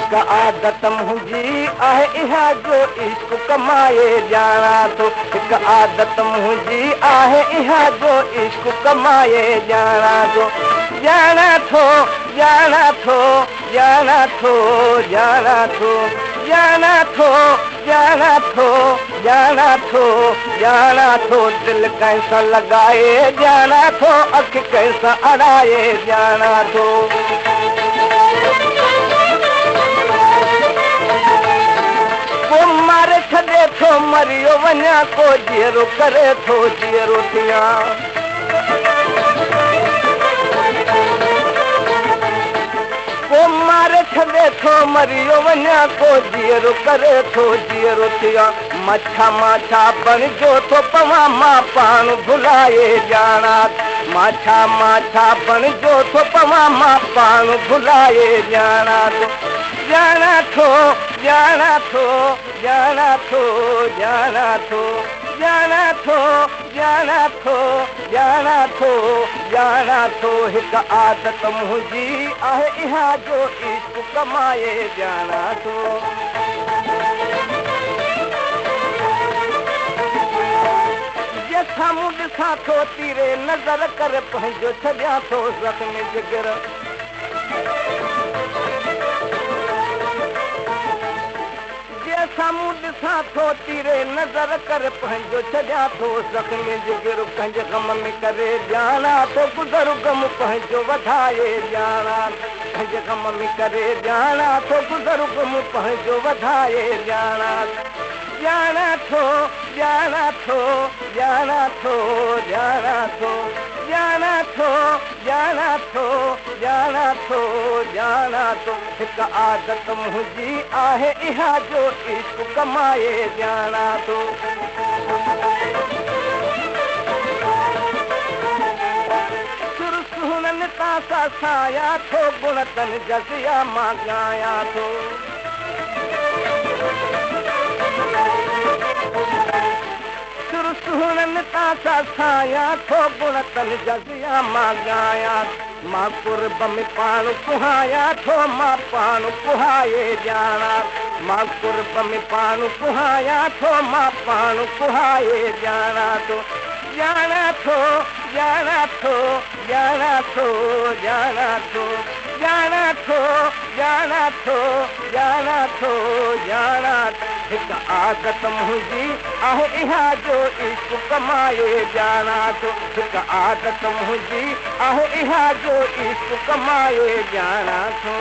हिक आदत मुंहिंजी आहे इहा जो इश्क कमाए ॼाणा थो। हिक आदत मुंहिंजी आहे इहा जो इश्क कमाए ॼाणा थो। ॼाणा थो ॼाणा थो ॼाणा थो ॼाणा थो ॼाणा थो ॼाणा थो ॼाणा थो ॼाणा थो दिलि कंहिंसां लॻाए ॼाणा थो अखि कंहिंसां अड़ाए ॼाणा थो। को मारे छॾे थो मरियो वञा को जीअरो करे थो जीअरो थियां। को मारे छॾे थो मरियो वञा को जीअरो करे थो जीअरो थियां। मच्छा माछा बणिजो थो पवां मां पाण भुलाए ॼाणा। माछा माछा बणिजो थो पवां मां पाण भुलाए ॼाणा थो। ॼाणा थो ॼाणा थो ॼाणा थो ॼाणा थो ॼाणा थो ॼाणा थो ॼाणा थो ॼाणा थो। हिक आदत मुंहिंजी आहे इहा जो इश्क कमाए ॼाणा थो। जंहिंसां मूं ॾिसां थो तीरे नज़र करे पंहिंजो छॾियां थो ज़ख़्म जिगर। साम्हूं ॾिसां थो तीरे नज़र कर पंहिंजो छॾियां थो ज़ख़्म जिगर। कंहिंजे ग़म में करे ॼाणा थो गुज़र ग़म पंहिंजो वधाए ॼाणा। कंहिंजे ग़म में करे ॼाणा थो गुज़र ग़म पंहिंजो वधाए ॼाणा। ॼाणा थो ॼाणा थो ॼाणा थो ॼाणा थो ॼाणा थो ॼाणा थो ॼाणा थो ॼाणा थो। हिक आदत मुंहिंजी आहे इहा जो इश्क कमाए ॼाणा थो। सुर सुहिणनि तां साया थो गुण तन जज़िया मां ॻायां थो। सुर सुहिणनि तां साया थो गुण तन जज़िया मां ॻायां। मां कुर्ब में पाण कुहायां थो मां पाण कुहाए ॼाणा। मां कुर्ब में पाण कुहायां थो मां पाण कुहाए ॼाणा थो। ॼाणा थो ॼाणा थो ॼाणा थो ॼाणा थो ॼाणा थो ॼाणा थो ॼाणा थो ॼाणा। हिक आदत मुंहिंजी आहे इहा जो इश्क कमाए ॼाणा थो। हिक आदत मुंहिंजी आहे इहा जो इश्क कमाए ॼाणा थो।